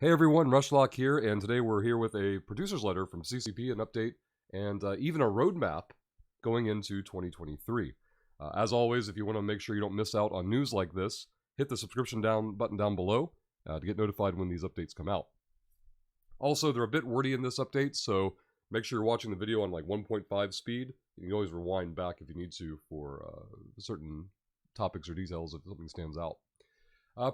Hey everyone, Rushlock here, and today we're here with a producer's letter from CCP, an update, and even a roadmap going into 2023. As always, if you want to make sure you don't miss out on news like this, hit the subscription button down below to get notified when these updates come out. Also, they're a bit wordy in this update, so make sure you're watching the video on like 1.5 speed. You can always rewind back if you need to for certain topics or details if something stands out.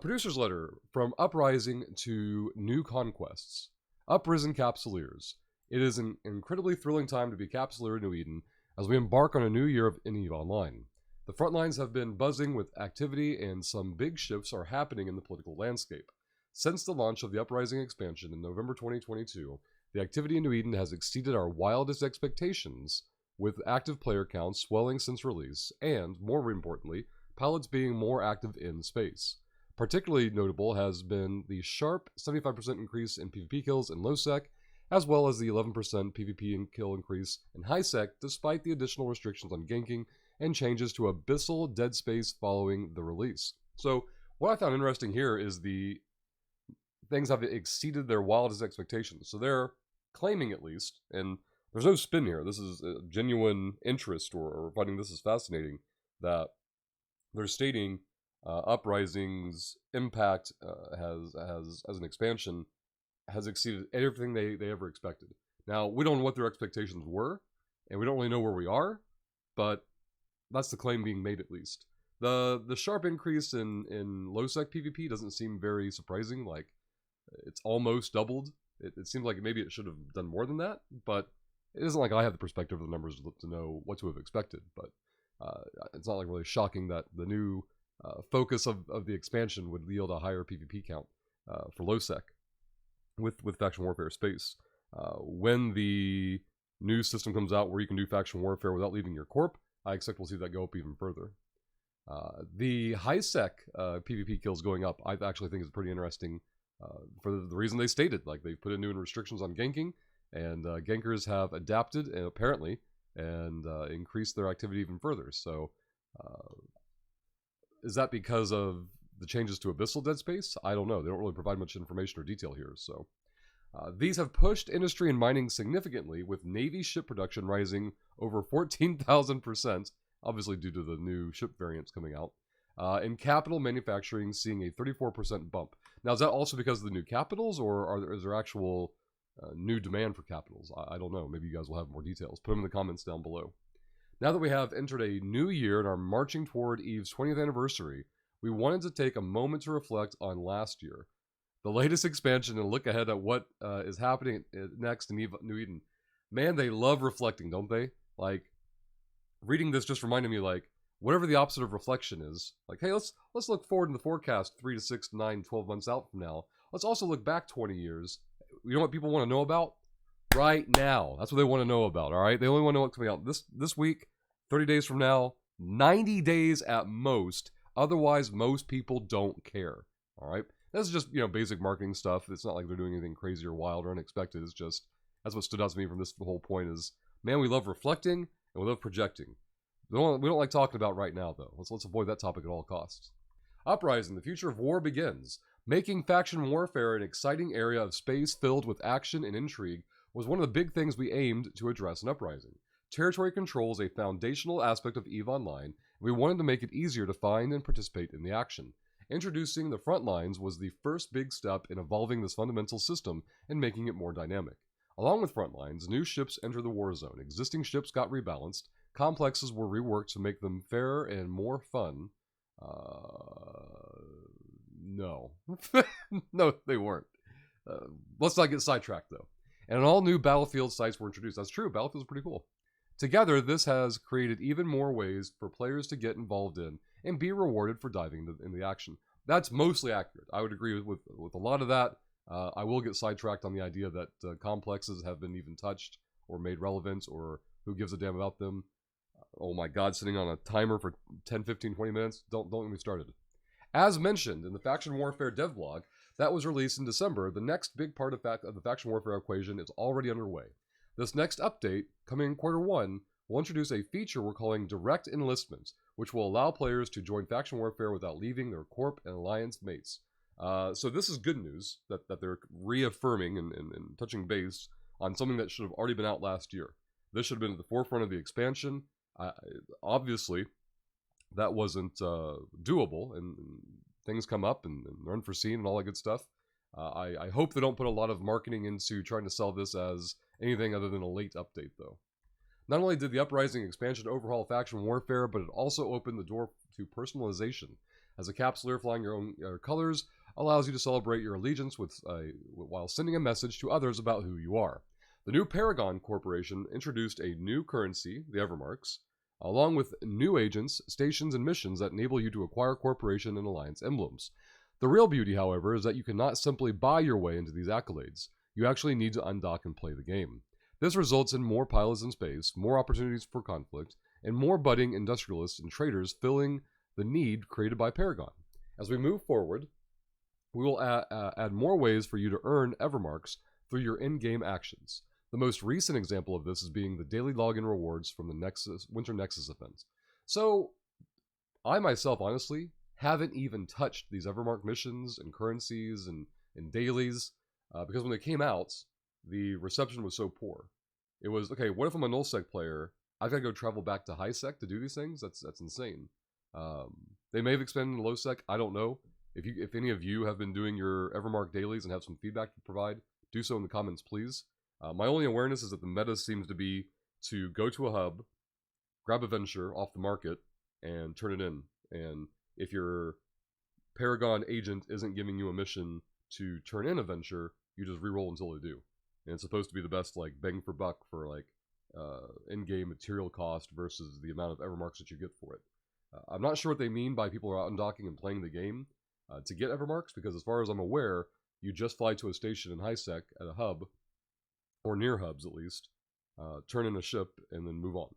Producer's letter from Uprising to New Conquests. Uprisen Capsuleers. It is an incredibly thrilling time to be Capsuleer in New Eden as we embark on a new year of EVE Online. The front lines have been buzzing with activity and some big shifts are happening in the political landscape. Since the launch of the Uprising expansion in November 2022, the activity in New Eden has exceeded our wildest expectations, with active player counts swelling since release and, more importantly, pilots being more active in space. Particularly notable has been the sharp 75% increase in PvP kills in low sec, as well as the 11% PvP kill increase in high sec, despite the additional restrictions on ganking and changes to abyssal dead space following the release. So what I found interesting here is the things have exceeded their wildest expectations. So they're claiming, at least, and there's no spin here, this is a genuine interest or finding this is fascinating, that they're stating Uprising's impact as an expansion has exceeded everything they ever expected. Now, we don't know what their expectations were, and we don't really know where we are, but that's the claim being made, at least. The sharp increase in low-sec PvP doesn't seem very surprising. Like, it's almost doubled. It seems like maybe it should have done more than that, but it isn't like I have the perspective of the numbers to know what to have expected. But it's not like really shocking that the new focus of the expansion would yield a higher PvP count for low sec with faction warfare space. When the new system comes out where you can do faction warfare without leaving your corp, I expect we'll see that go up even further. The high sec PvP kills going up, I actually think is pretty interesting for the reason they stated. Like, they've put in new restrictions on ganking, and gankers have adapted apparently and increased their activity even further. So is that because of the changes to abyssal dead space? I don't know. They don't really provide much information or detail here. So these have pushed industry and mining significantly, with Navy ship production rising over 14,000%, obviously due to the new ship variants coming out, and capital manufacturing seeing a 34% bump. Now, is that also because of the new capitals, or is there actual new demand for capitals? I don't know. Maybe you guys will have more details. Put them in the comments down below. Now that we have entered a new year and are marching toward EVE's 20th anniversary, we wanted to take a moment to reflect on last year, the latest expansion, and look ahead at what is happening next in New Eden. Man, they love reflecting, don't they? Like, reading this just reminded me, like, whatever the opposite of reflection is, like, hey, let's look forward in the forecast 3 to 6 to 9, 12 months out from now. Let's also look back 20 years. You know what people want to know about? Right now. That's what they want to know about, all right? They only want to know what's coming out this week, 30 days from now, 90 days at most. Otherwise, most people don't care, all right? This is just, basic marketing stuff. It's not like they're doing anything crazy or wild or unexpected. It's just, that's what stood out to me from this whole point is, man, we love reflecting and we love projecting. We don't like talking about right now, though. Let's avoid that topic at all costs. Uprising, the future of war begins. Making faction warfare an exciting area of space filled with action and intrigue was one of the big things we aimed to address in Uprising. Territory control is a foundational aspect of EVE Online, and we wanted to make it easier to find and participate in the action. Introducing the front lines was the first big step in evolving this fundamental system and making it more dynamic. Along with front lines, new ships entered the war zone, existing ships got rebalanced, complexes were reworked to make them fairer and more fun. No. No, they weren't. Let's not get sidetracked, though. And all new battlefield sites were introduced. That's true, Battlefield's pretty cool. Together, this has created even more ways for players to get involved in and be rewarded for diving in the action. That's mostly accurate. I would agree with a lot of that. I will get sidetracked on the idea that complexes have been even touched or made relevant, or who gives a damn about them. Oh my god, sitting on a timer for 10, 15, 20 minutes? Don't get me started. As mentioned in the Faction Warfare devlog that was released in December, the next big part of the Faction Warfare equation is already underway. This next update, coming in Q1, will introduce a feature we're calling Direct Enlistment, which will allow players to join Faction Warfare without leaving their Corp and Alliance mates. So this is good news that they're reaffirming and touching base on something that should have already been out last year. This should have been at the forefront of the expansion. Obviously, that wasn't doable, and things come up and they're unforeseen and all that good stuff. I hope they don't put a lot of marketing into trying to sell this as anything other than a late update, though. Not only did the Uprising expansion overhaul faction warfare, but it also opened the door to personalization. As a capsuleer, flying your own colors allows you to celebrate your allegiance while sending a message to others about who you are. The new Paragon Corporation introduced a new currency, the Evermarks, along with new agents, stations, and missions that enable you to acquire corporation and alliance emblems. The real beauty, however, is that you cannot simply buy your way into these accolades. You actually need to undock and play the game. This results in more pilots in space, more opportunities for conflict, and more budding industrialists and traders filling the need created by Paragon. As we move forward, we will add more ways for you to earn Evermarks through your in-game actions. The most recent example of this is being the daily login rewards from the Winter Nexus event. So, I myself, honestly, haven't even touched these Evermark missions and currencies and dailies, because when they came out, the reception was so poor. It was, okay, what if I'm a nullsec player? I've got to go travel back to highsec to do these things? That's insane. They may have expanded to lowsec, I don't know. If any of you have been doing your Evermark dailies and have some feedback to provide, do so in the comments, please. My only awareness is that the meta seems to be to go to a hub, grab a venture off the market, and turn it in. And if your Paragon agent isn't giving you a mission to turn in a venture, you just reroll until they do. And it's supposed to be the best, like, bang for buck for, like, in-game material cost versus the amount of Evermarks that you get for it. I'm not sure what they mean by people are out undocking and playing the game to get Evermarks, because as far as I'm aware, you just fly to a station in highsec at a hub, or near hubs at least, turn in a ship, and then move on.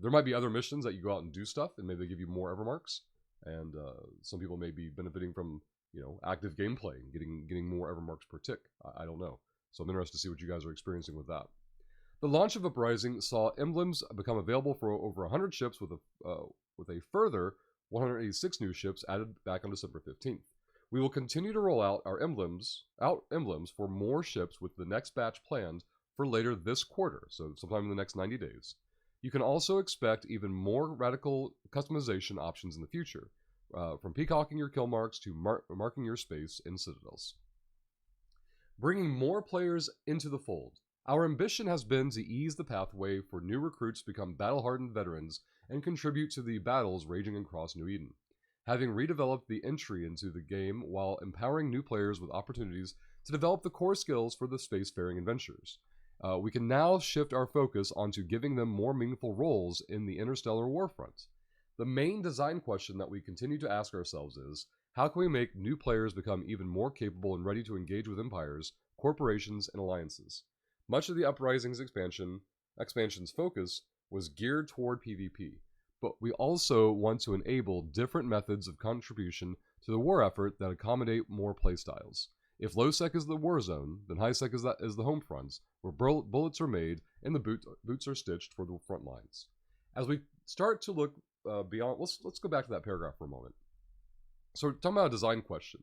There might be other missions that you go out and do stuff, and maybe they give you more Evermarks, and some people may be benefiting from, you know, active gameplay and getting more Evermarks per tick. I don't know. So I'm interested to see what you guys are experiencing with that. The launch of Uprising saw emblems become available for over 100 ships with a further 186 new ships added back on December 15th. We will continue to roll out our emblems for more ships with the next batch planned for later this quarter, so sometime in the next 90 days. You can also expect even more radical customization options in the future, from peacocking your kill marks to marking your space in citadels. Bringing more players into the fold. Our ambition has been to ease the pathway for new recruits to become battle-hardened veterans and contribute to the battles raging across New Eden. Having redeveloped the entry into the game while empowering new players with opportunities to develop the core skills for the spacefaring adventures. We can now shift our focus onto giving them more meaningful roles in the interstellar warfront. The main design question that we continue to ask ourselves is, how can we make new players become even more capable and ready to engage with empires, corporations, and alliances? Much of the Uprising's expansion's focus was geared toward PvP, but we also want to enable different methods of contribution to the war effort that accommodate more playstyles. If low-sec is the war zone, then high-sec is the home fronts, where bullets are made and the boots are stitched for the front lines. As we start to look beyond, let's go back to that paragraph for a moment. So we're talking about a design question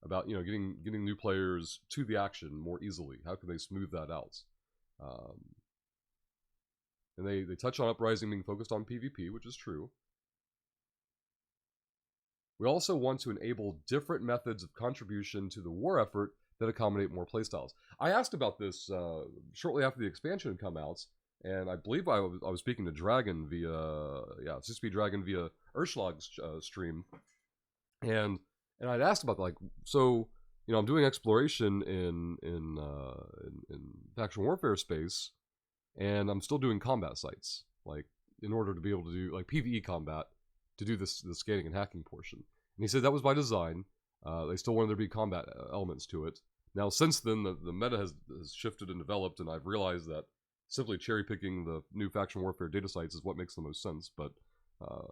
about, you know, getting new players to the action more easily. How can they smooth that out? And they touch on Uprising being focused on PvP, which is true. We also want to enable different methods of contribution to the war effort that accommodate more playstyles. I asked about this shortly after the expansion had come out, and I believe I was speaking to Dragon via, CCP Dragon via Urschlag's stream, and I'd asked about, like, so, you know, I'm doing exploration in faction warfare space, and I'm still doing combat sites, like, in order to be able to do, like, PvE combat, to do the scanning and hacking portion. And he said that was by design. They still wanted there to be combat elements to it. Now, since then, the meta has shifted and developed, and I've realized that simply cherry-picking the new faction warfare data sites is what makes the most sense, but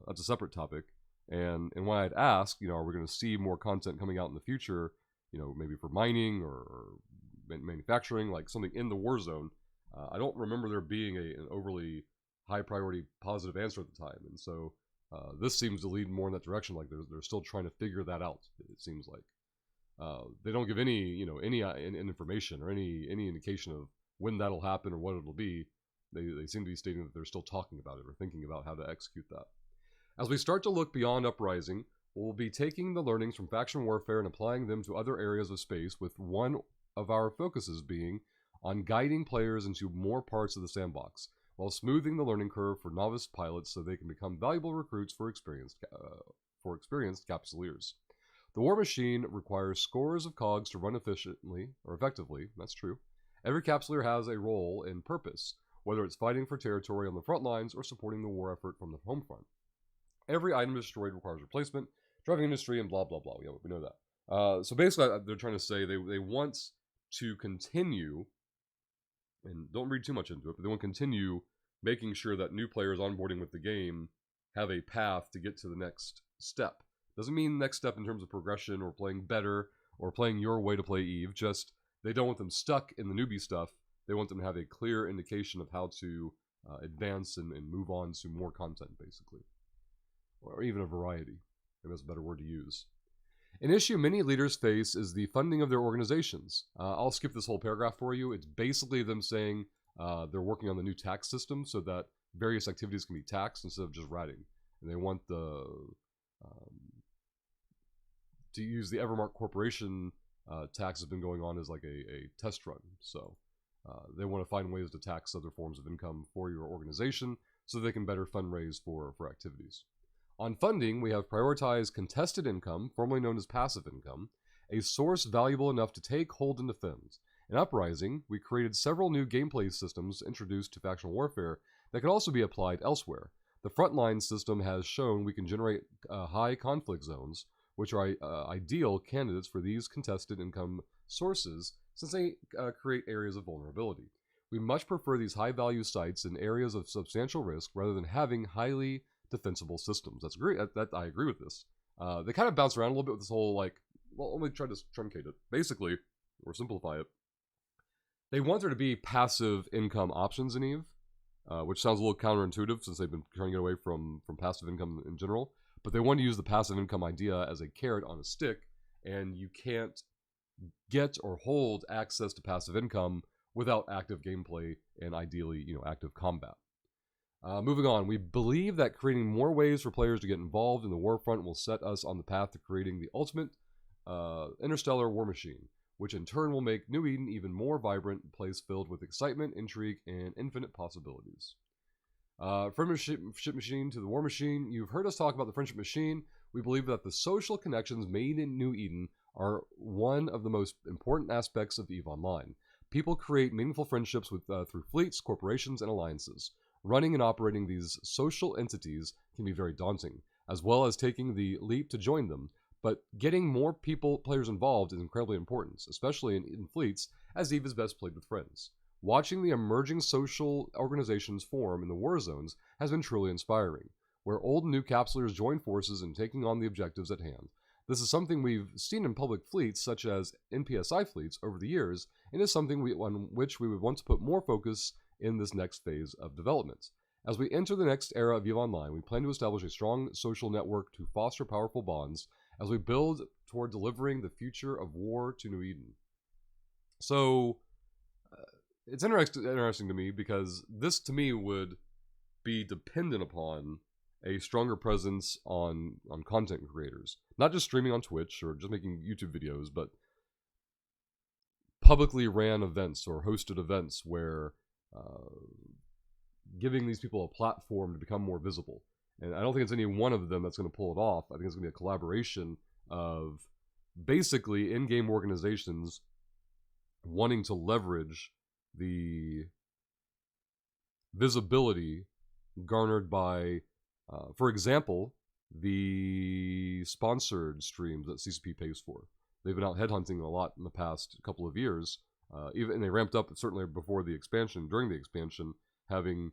that's a separate topic. And when I'd asked, you know, are we going to see more content coming out in the future, you know, maybe for mining or manufacturing, like something in the war zone, I don't remember there being an overly high priority positive answer at the time. And so this seems to lead more in that direction, like they're still trying to figure that out, it seems like. They don't give any information or any indication of when that'll happen or what it'll be. They seem to be stating that they're still talking about it or thinking about how to execute that. As we start to look beyond Uprising, we'll be taking the learnings from faction warfare and applying them to other areas of space, with one of our focuses being on guiding players into more parts of the sandbox, while smoothing the learning curve for novice pilots so they can become valuable recruits for experienced capsuleers. The war machine requires scores of cogs to run efficiently or effectively. That's true. Every capsuleer has a role and purpose, whether it's fighting for territory on the front lines or supporting the war effort from the home front. Every item destroyed requires replacement, driving industry, and blah, blah, blah. Yeah, we know that. So basically, they're trying to say they want to continue, and don't read too much into it, but they want to continue making sure that new players onboarding with the game have a path to get to the next step. Doesn't mean next step in terms of progression or playing better or playing your way to play EVE, just they don't want them stuck in the newbie stuff. They want them to have a clear indication of how to advance and move on to more content, basically. Or even a variety. Maybe that's a better word to use. An issue many leaders face is the funding of their organizations. I'll skip this whole paragraph for you. It's basically them saying they're working on the new tax system so that various activities can be taxed instead of just ratting. And they want to use the Evermark Corporation tax that's been going on as like a test run. So they want to find ways to tax other forms of income for your organization so they can better fundraise for activities. On funding, we have prioritized contested income, formerly known as passive income, a source valuable enough to take, hold, and defend. In Uprising, we created several new gameplay systems introduced to factional warfare that can also be applied elsewhere. The frontline system has shown we can generate high conflict zones, which are ideal candidates for these contested income sources since they create areas of vulnerability. We much prefer these high-value sites in areas of substantial risk rather than having highly defensible systems. That's great. I agree with this. They kind of bounce around a little bit with this whole, like, well, let me try to truncate it. Basically, or simplify it, they want there to be passive income options in EVE, which sounds a little counterintuitive since they've been trying to get away from passive income in general, but they want to use the passive income idea as a carrot on a stick, and you can't get or hold access to passive income without active gameplay and ideally, active combat. Moving on, we believe that creating more ways for players to get involved in the warfront will set us on the path to creating the ultimate interstellar war machine, which in turn will make New Eden even more vibrant, a place filled with excitement, intrigue, and infinite possibilities. Friendship machine to the war machine. You've heard us talk about the friendship machine. We believe that the social connections made in New Eden are one of the most important aspects of EVE Online. People create meaningful friendships through fleets, corporations, and alliances. Running and operating these social entities can be very daunting, as well as taking the leap to join them. But getting more players involved is incredibly important, especially in fleets, as EVE is best played with friends. Watching the emerging social organizations form in the war zones has been truly inspiring, where old and new capsuleers join forces in taking on the objectives at hand. This is something we've seen in public fleets, such as NPSI fleets, over the years, and is something on which we would want to put more focus in this next phase of development. As we enter the next era of EVE Online, we plan to establish a strong social network to foster powerful bonds as we build toward delivering the future of war to New Eden. So, it's interesting to me because this, to me, would be dependent upon a stronger presence on content creators. Not just streaming on Twitch or just making YouTube videos, but publicly ran events or hosted events where giving these people a platform to become more visible. And I don't think it's any one of them that's going to pull it off. I think it's going to be a collaboration of basically in-game organizations wanting to leverage the visibility garnered by, for example, the sponsored streams that CCP pays for. They've been out headhunting a lot in the past couple of years. And they ramped up certainly before the expansion, during the expansion, having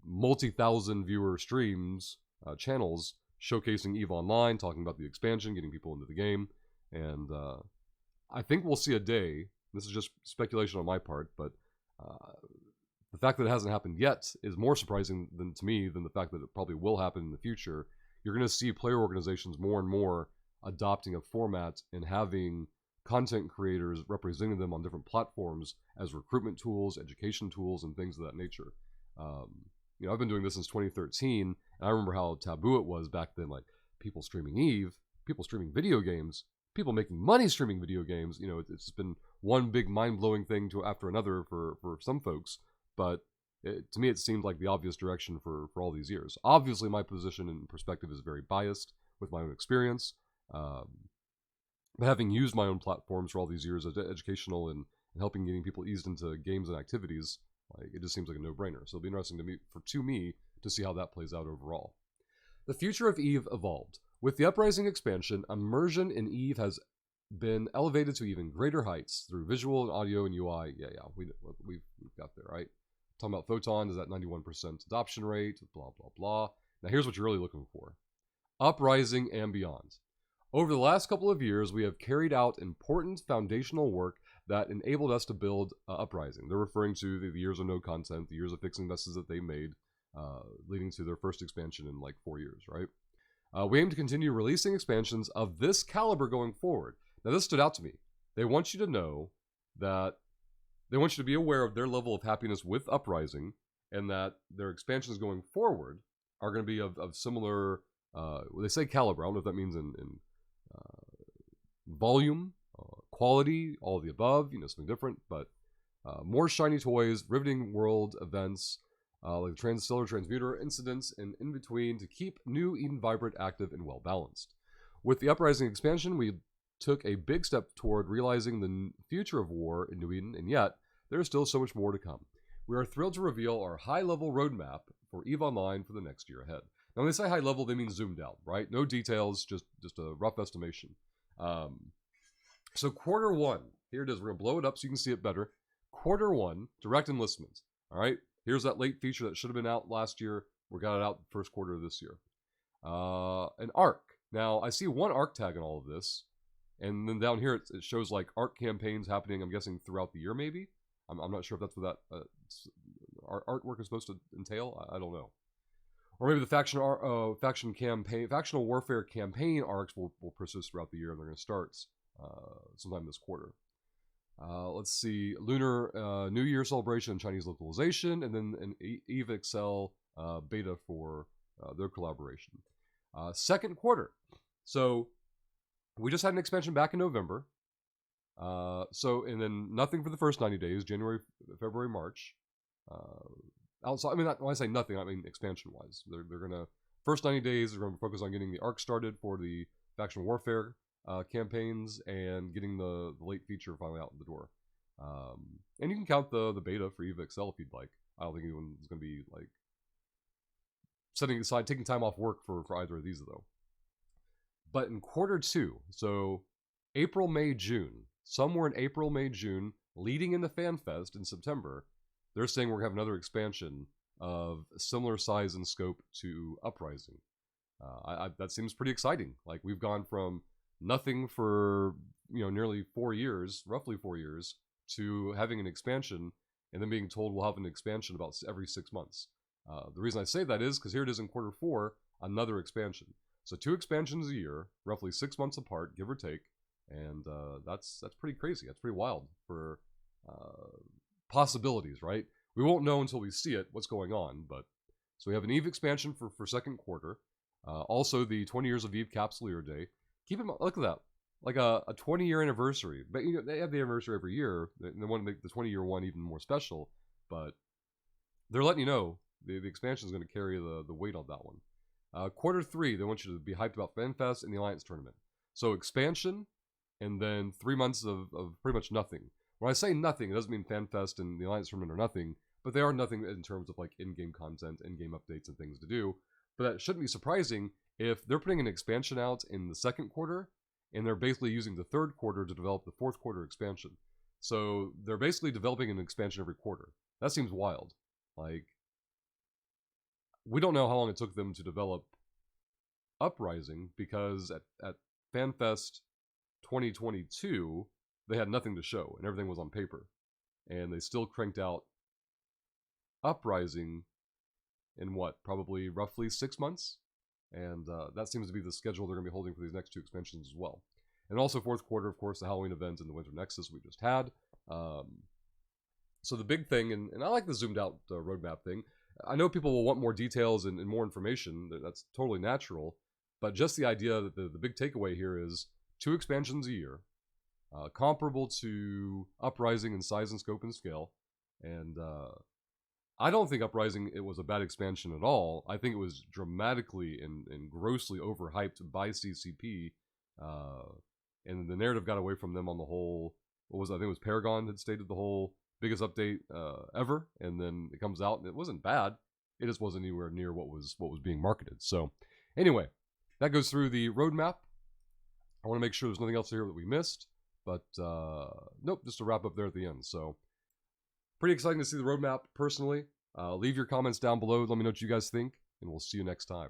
multi-thousand viewer streams, channels showcasing EVE Online, talking about the expansion, getting people into the game, and I think we'll see a day. This is just speculation on my part, but the fact that it hasn't happened yet is more surprising to me than the fact that it probably will happen in the future. You're going to see player organizations more and more adopting a format and having content creators representing them on different platforms as recruitment tools, education tools, and things of that nature. I've been doing this since 2013, and I remember how taboo it was back then. Like people streaming Eve, people streaming video games, people making money streaming video games. It's been one big mind-blowing thing after another for some folks. But to me, it seemed like the obvious direction for all these years. Obviously, my position and perspective is very biased with my own experience. But having used my own platforms for all these years as educational and helping getting people eased into games and activities, it just seems like a no-brainer. So it'll be interesting to me to see how that plays out overall. The future of EVE evolved. With the Uprising expansion, immersion in EVE has been elevated to even greater heights through visual and audio and UI. We've got there, right? Talking about Photon is at 91% adoption rate, blah, blah, blah. Now here's what you're really looking for. Uprising and beyond. Over the last couple of years, we have carried out important foundational work that enabled us to build Uprising. They're referring to the years of no content, the years of fixing messes that they made, leading to their first expansion in like 4 years, right? We aim to continue releasing expansions of this caliber going forward. Now, this stood out to me. They want you to know that they want you to be aware of their level of happiness with Uprising, and that their expansions going forward are going to be of similar, they say caliber. I don't know if that means in volume, quality, all of the above, something different, but more shiny toys, riveting world events, like the Transstellar Transmuter incidents, and in between to keep New Eden vibrant, active, and well-balanced. With the Uprising expansion, we took a big step toward realizing the future of war in New Eden, and yet there is still so much more to come. We are thrilled to reveal our high-level roadmap for EVE Online for the next year ahead. Now, when they say high-level, they mean zoomed out, right? No details, just a rough estimation. So quarter one, here it is. We're going to blow it up so you can see it better. Quarter one, direct enlistment. All right, here's that late feature that should have been out last year. We got it out first quarter of this year. An ARC. Now, I see one ARC tag in all of this. And then down here, it shows like ARC campaigns happening, I'm guessing, throughout the year, maybe? I'm not sure if that's what that artwork is supposed to entail. I don't know. Or maybe the factional warfare campaign arcs will persist throughout the year, and they're going to start sometime this quarter. Let's see, Lunar New Year celebration and Chinese localization, and then an EVE Excel beta for their collaboration. Second quarter. So we just had an expansion back in November. And then nothing for the first 90 days, January, February, March. Outside, when I say nothing, I mean expansion-wise. They're going to, first 90 days, they're going to focus on getting the ARC started for the factional warfare campaigns and getting the late feature finally out the door. And you can count the beta for EVE Excel if you'd like. I don't think anyone's going to be like setting aside, taking time off work for either of these though. But in quarter two, so April, May, June, somewhere in April, May, June, leading into FanFest in September, they're saying we're going to have another expansion of similar size and scope to Uprising. That seems pretty exciting. Like, we've gone from nothing for, nearly 4 years, roughly 4 years, to having an expansion, and then being told we'll have an expansion about every 6 months. The reason I say that is because here it is in quarter four, another expansion. So 2 expansions a year, roughly 6 months apart, give or take, and that's pretty crazy. That's pretty wild for possibilities, right? We won't know until we see it what's going on, but so we have an EVE expansion for second quarter. Also, the 20 years of EVE Capsule Year Day. Keep in mind, look at that, like a 20-year anniversary. But they have the anniversary every year. They want to make the 20-year one even more special, but they're letting you know the expansion is going to carry the weight on that one. Quarter three, they want you to be hyped about FanFest and the Alliance Tournament. So expansion, and then 3 months of pretty much nothing. When I say nothing, it doesn't mean FanFest and the Alliance Tournament are nothing, but they are nothing in terms of like in-game content, in-game updates, and things to do. But that shouldn't be surprising if they're putting an expansion out in the second quarter, and they're basically using the third quarter to develop the fourth quarter expansion. So they're basically developing an expansion every quarter. That seems wild. Like, we don't know how long it took them to develop Uprising, because at FanFest 2022, they had nothing to show, and everything was on paper. And they still cranked out Uprising in what? Probably roughly 6 months? And that seems to be the schedule they're going to be holding for these next 2 expansions as well. And also fourth quarter, of course, the Halloween event and the Winter Nexus we just had. So the big thing, and I like the zoomed out roadmap thing. I know people will want more details and more information. That's totally natural. But just the idea that the big takeaway here is 2 expansions a year, comparable to Uprising in size and scope and scale. And I don't think Uprising it was a bad expansion at all. I think it was dramatically and grossly overhyped by CCP. And the narrative got away from them on the whole. What was I think it was Paragon had stated the whole biggest update ever, and then it comes out and it wasn't bad. It just wasn't anywhere near what was being marketed. So anyway, that goes through the roadmap. I want to make sure there's nothing else here that we missed, but nope, just to wrap up there at the end. So pretty exciting to see the roadmap personally. Leave your comments down below. Let me know what you guys think, and we'll see you next time.